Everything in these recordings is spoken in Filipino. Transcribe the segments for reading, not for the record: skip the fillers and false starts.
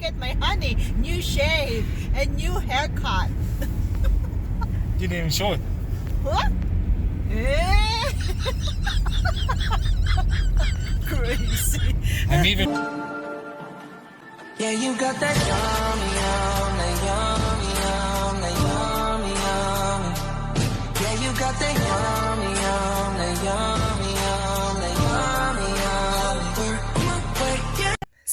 Look at my honey. New shave and new haircut. You didn't even show it. What? Eh? Crazy. I'm even. Yeah, you got that yummy, yum, that yummy, yum, that yummy, yummy. Yeah, you got that yummy, yum, that yummy, yum, that yummy, yummy.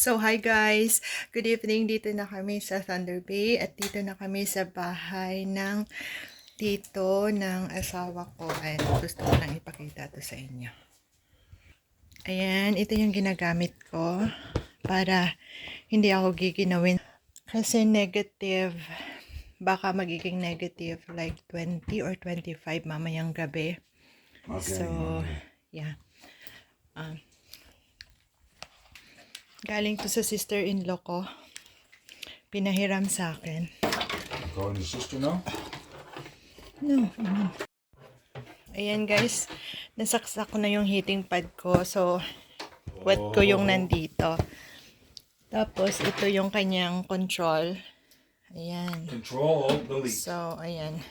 So hi guys, good evening. Dito na kami sa Thunder Bay at dito na kami sa bahay ng tito ng asawa ko. Ayan, gusto ko lang ipakita to sa inyo. Ayan, ito yung ginagamit ko para hindi ako giginawin. Kasi negative, baka magiging negative like 20 or 25 mamayang gabi. Okay, so, yeah. Galing to sa sister-in-law ko. Pinahiram sa akin. Calling your sister now? No. Ayan guys, nasaksak ko na yung heating pad ko. So, wet ko yung nandito. Tapos, ito yung kanyang control. Ayan. Control delete. So, ayan.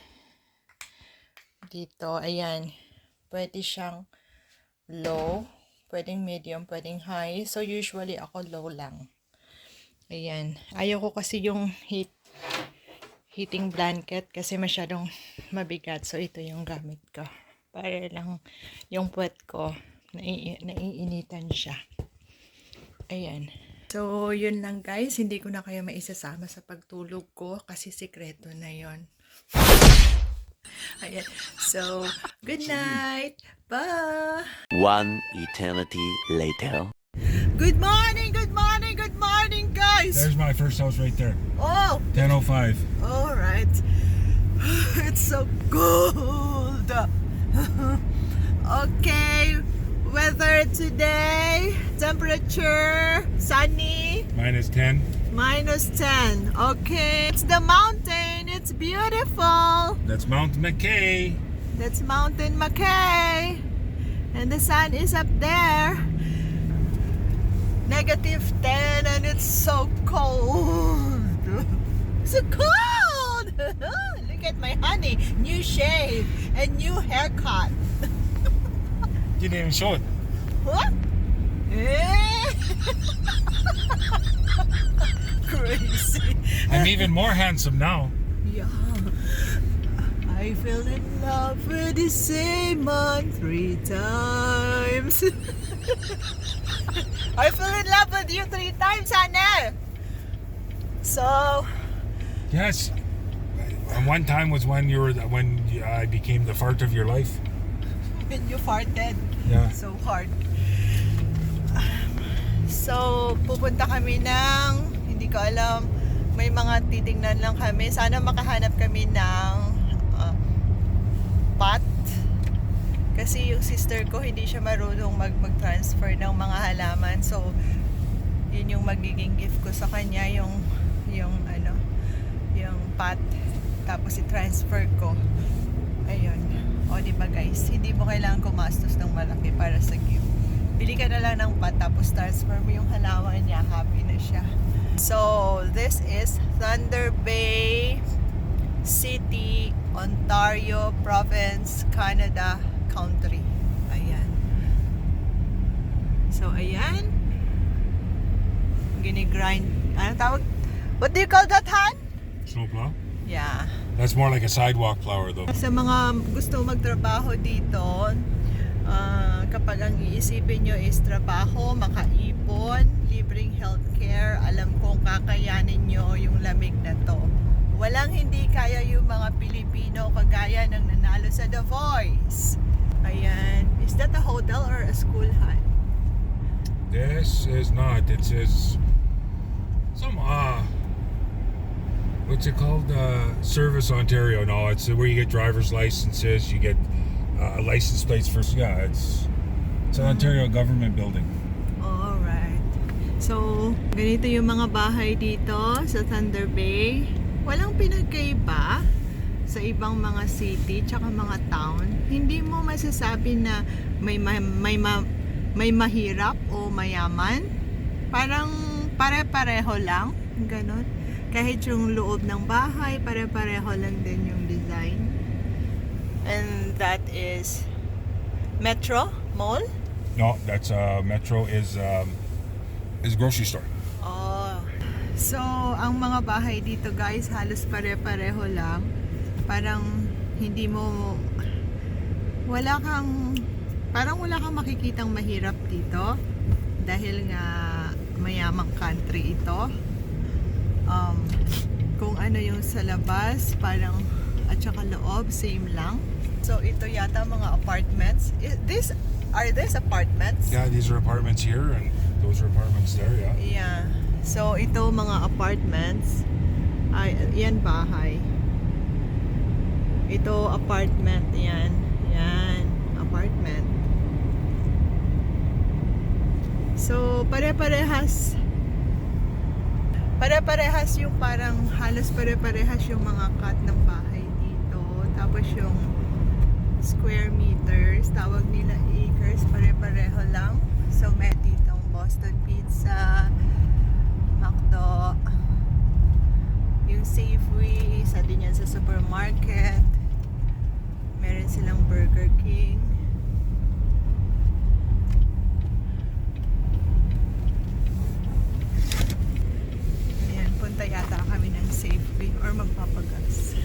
Dito, ayan. Pwede siyang low. Pwedeng medium, pwedeng high. So, usually ako low lang. Ayan. Ayaw ko kasi yung heating blanket kasi masyadong mabigat. So, ito yung gamit ko. Para lang yung puwet ko, naiinitan siya. Ayan. So, yun lang guys. Hindi ko na kayo maisasama sa pagtulog ko kasi sikreto na yon. Ayan. So, good night. Bye! One eternity later. Good morning, good morning, good morning, guys! There's my first house right there. Oh! 10:05. Alright. It's so cold. Okay. Weather today. Temperature. Sunny. -10. -10. Okay. It's the mountain. It's beautiful. That's Mount McKay. That's Mountain McKay. And the sun is up there. -10 and it's so cold. So cold! Look at my honey. New shave and new haircut. You didn't even show it. What? Eh? Crazy. I'm even more handsome now. Yeah. I fell in love with the same man 3 times. I fell in love with you 3 times, Hannah. So, Yes. And one time was when I became the fart of your life. when you farted Yeah. so hard. So, pupunta kami ng, hindi ko alam, may mga titingnan lang kami. Sana makahanap kami ng pot. Kasi yung sister ko hindi siya marunong mag-transfer ng mga halaman. So, yun yung magiging gift ko sa kanya, yung pot. Tapos i-transfer ko. Ayun. O diba guys, hindi mo kailangan kumastos ng malaki para sa gift. Bili ka na lang ng pot tapos transfer mo yung halaman niya, happy na siya. So, this is Thunder Bay City, Ontario Province, Canada country. Ayan. So, ayan. Gini-grind. Ano tawag? What do you call that, Han? Snowplow? Yeah. That's more like a sidewalk plower though. Sa mga gusto magtrabaho dito, kapag ang iisipin nyo is trabaho, makaipon, libreng healthcare, alam kong kakayanin nyo yung lamig na to. Walang hindi kaya yung mga Pilipino kagaya ng nanalo sa The Voice. Ayan. Is that a hotel or a school, Han? This is not. It says some what's it called? Service Ontario. No, it's where you get driver's licenses. You get license plates for. Yeah, it's an Ontario government building. Alright. So, ganito yung mga bahay dito sa Thunder Bay. Walang pinagkaiba sa ibang mga city tsaka mga town. Hindi mo masasabi na may mahirap o mayaman. Parang pare-pareho lang. ganon. Kahit yung loob ng bahay, pare-pareho lang din yung design. And that is Metro Mall. No, that's Metro is grocery store. Oh. So, ang mga bahay dito guys, halos pare-pareho lang. Parang hindi mo parang wala kang makikitang mahirap dito dahil nga mayamang country ito. Kung ano yung sa labas, parang at saka loob, same lang. So, ito yata mga apartments. Are these apartments? Yeah, these are apartments here and those are apartments there, yeah. Yeah. So, ito mga apartments. Ay, yan bahay. Ito apartment. Yan. Yan. Apartment. So, pare-parehas yung parang halos pare-parehas yung mga cut ng bahay dito. Tapos yung square meters, tawag nila acres, pare-pareho lang. So, may ditong Boston Pizza, McDo, yung Safeway, isa din yan sa supermarket. Meron silang Burger King. Ayan, punta yata kami ng Safeway or magpapagas.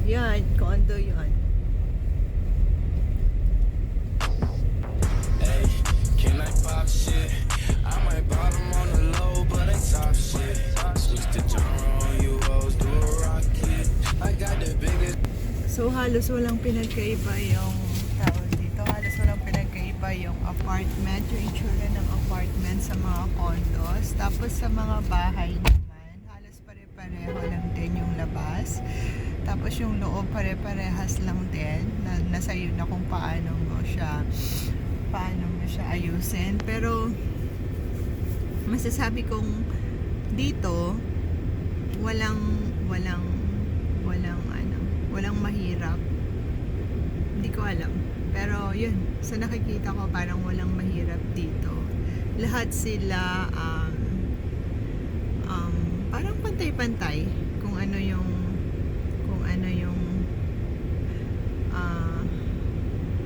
Yan, condo yun. Hey, can I pop shit? I might bottom on the low, but I top shit. Switch the genre on you hoes, do a rocket. I got the biggest. So halos walang pinagkaiba yung tawag dito. Halos walang pinagkaiba yung apartment, yung itsura ng apartment sa mga condos. Tapos sa mga bahay naman, halos pare-pareho lang din yung labas. Tapos yung loob pare-parehas lang din. Nasa iyo na kung paano mo siya ayusin. Pero masasabi kong dito walang mahirap. Hindi ko alam. Pero yun, sa nakikita ko parang walang mahirap dito. Lahat sila parang pantay-pantay kung ano yung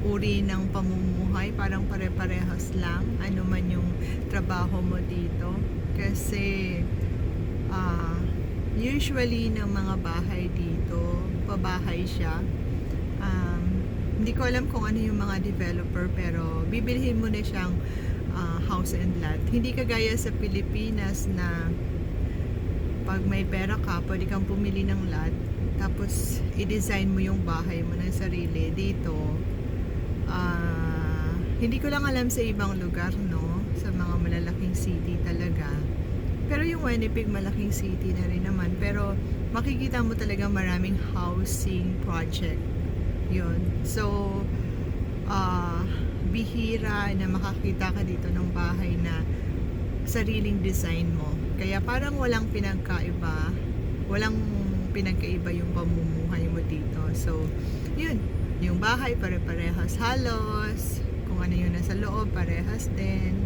uri ng pamumuhay, parang pare-parehas lang ano man yung trabaho mo dito. Kasi usually ng mga bahay dito, pabahay siya. Hindi ko alam kung ano yung mga developer, pero bibilhin mo na siyang house and lot. Hindi kagaya sa Pilipinas na pag may pera ka, pwede kang pumili ng lot tapos i-design mo yung bahay mo ng sarili. Dito hindi ko lang alam sa ibang lugar, no, sa mga malalaking city talaga, pero yung Winnipeg malaking city na rin naman, pero makikita mo talaga maraming housing project yun. So bihira na makakita ka dito ng bahay na sariling design mo, kaya parang walang pinagkaiba yung pamumuhay mo dito. So yun, yung bahay pare-parehas halos, kung ano yung nasa loob parehas din.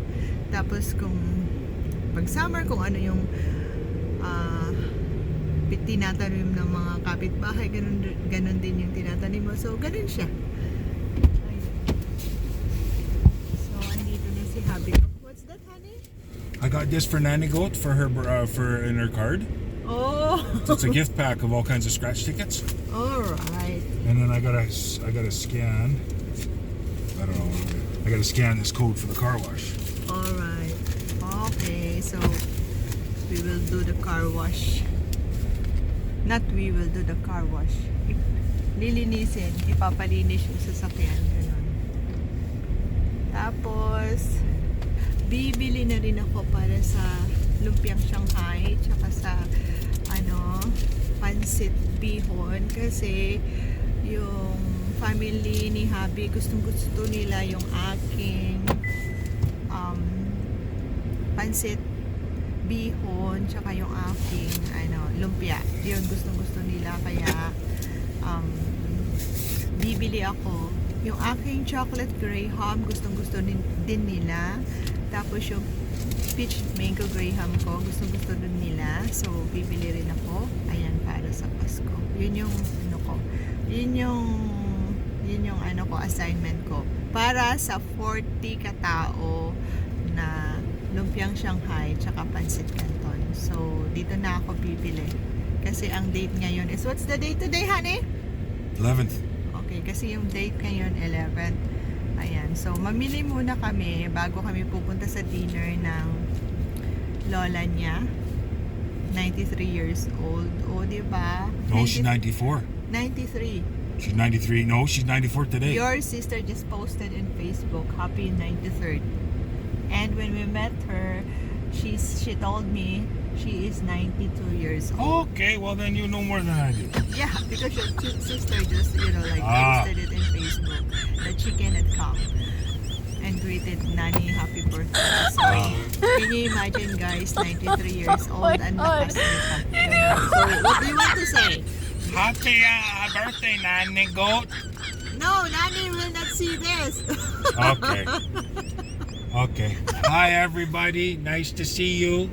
Tapos kung pag summer, kung ano yung tinatanim ng mga kapitbahay, ganun din yung tinatanim mo. So ganun siya. Ayun. So andito na si Habi. What's that, honey? I got this for Nanny Goat for her for in her card. Oh. It's a gift pack of all kinds of scratch tickets. All right. And then I gotta scan. I don't know. I gotta scan this code for the car wash. All right. Okay. So we will do the car wash. Not we will do the car wash. Lilinisin, ipapalinis yung sasakyan. Ganun. Tapos bibili na rin ako para sa lumpiang Shanghai tsaka sa pansit bihon, kasi yung family ni Habi gustong gusto nila yung aking pansit bihon tsaka yung aking lumpia. Yun gustong gusto nila, kaya bibili ako. Yung aking chocolate graham gustong gusto din nila. Tapos yung peach mango graham ko. Gusto dun nila. So, bibili rin ako. Ayan, para sa Pasko. Yun yung ano ko. Yun yung ano ko, assignment ko. Para sa 40 katao na lumpiang Shanghai tsaka pancit canton. So, dito na ako bibili. Kasi ang date ngayon is, what's the date today, honey? 11th. Okay, kasi yung date ngayon, 11th. Ayan, so mamili muna kami bago kami pupunta sa dinner ng lola niya. 93 years old. O, diba? No, she's 94. 93. She's 93. No, she's 94 today. Your sister just posted in Facebook, happy 93rd. And when we met her, she told me she is 92 years old. Okay, well then you know more than I do. Yeah, because your sister just, like Ah. posted it in Facebook that she cannot come and greeted Nani happy birthday. So, can you imagine, guys, 93 years old and lakas nita. Ganun. So, what do you want to say? Happy birthday, Nanny Goat. No, Nani will not see this. Okay. Okay. Hi, everybody. Nice to see you.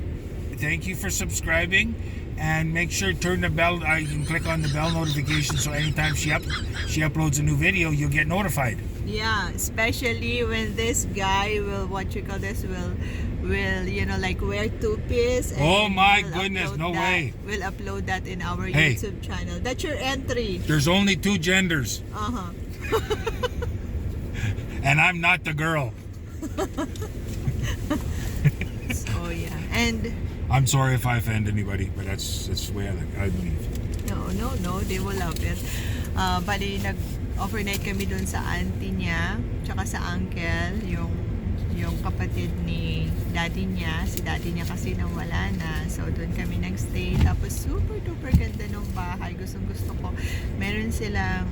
Thank you for subscribing. And make sure to turn the bell. You can click on the bell notification so anytime she uploads a new video, you'll get notified. Yeah, especially when this guy will, like wear two-piece. and Oh my will goodness, upload no that- way. We'll upload that in our Hey. YouTube channel. That's your entry. There's only 2 genders, Uh-huh. and I'm not the girl. So, yeah. And, I'm sorry if I offend anybody, but that's the way I believe. no, they will love it. Bali, nag-overnight kami dun sa auntie niya, tsaka sa uncle, yung kapatid ni daddy niya. Si daddy niya kasi nawala na. So, doon kami nagstay. Tapos, super duper ganda ng bahay. Gustong gusto ko. Meron silang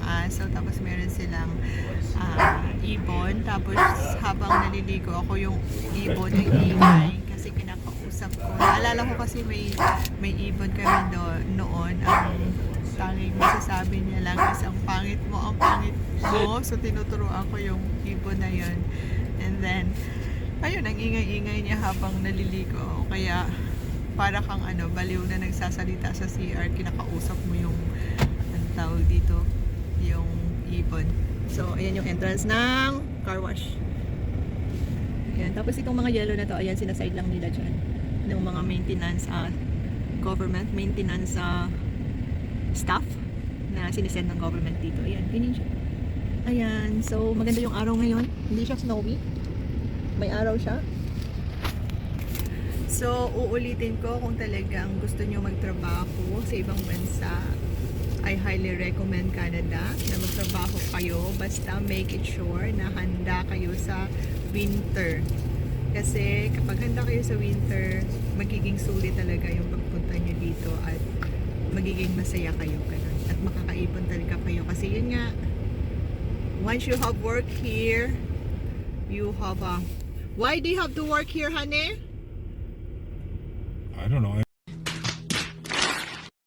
aso. Tapos, meron silang ibon. Tapos, habang naliligo ako, yung ibon ng ingay. Kasi kinakausap ko. Naalala ko kasi may ibon kami noon. Ang tanging masasabi niya lang is, ang pangit mo. So, tinuturuan ko yung ibon na yun. And then, ayun, ang ingay-ingay niya habang naliligo ako. Kaya, para kang baliw na nagsasalita sa CR, kinakausap mo yung, ang tawag dito, yung ibon. So, ayan yung entrance ng car wash. Ayan. Tapos itong mga yellow na to, ayan, sinaside lang nila dyan. Ng mga maintenance, government maintenance staff na sinisend ng government dito. Ayan, ganyan siya. Ayan, so maganda yung araw ngayon. Hindi siya snowy. May araw siya. So, uulitin ko kung talagang gusto nyo magtrabaho sa ibang bansa. I highly recommend Canada na magtrabaho kayo. Basta make it sure na handa kayo sa winter. Kasi kapag handa kayo sa winter, magiging sulit talaga yung pagpunta nyo dito at magiging masaya kayo. Ganun. At makakaipon talaga kayo. Kasi yun nga, once you have work here, you have why do you have to work here, honey? I don't know.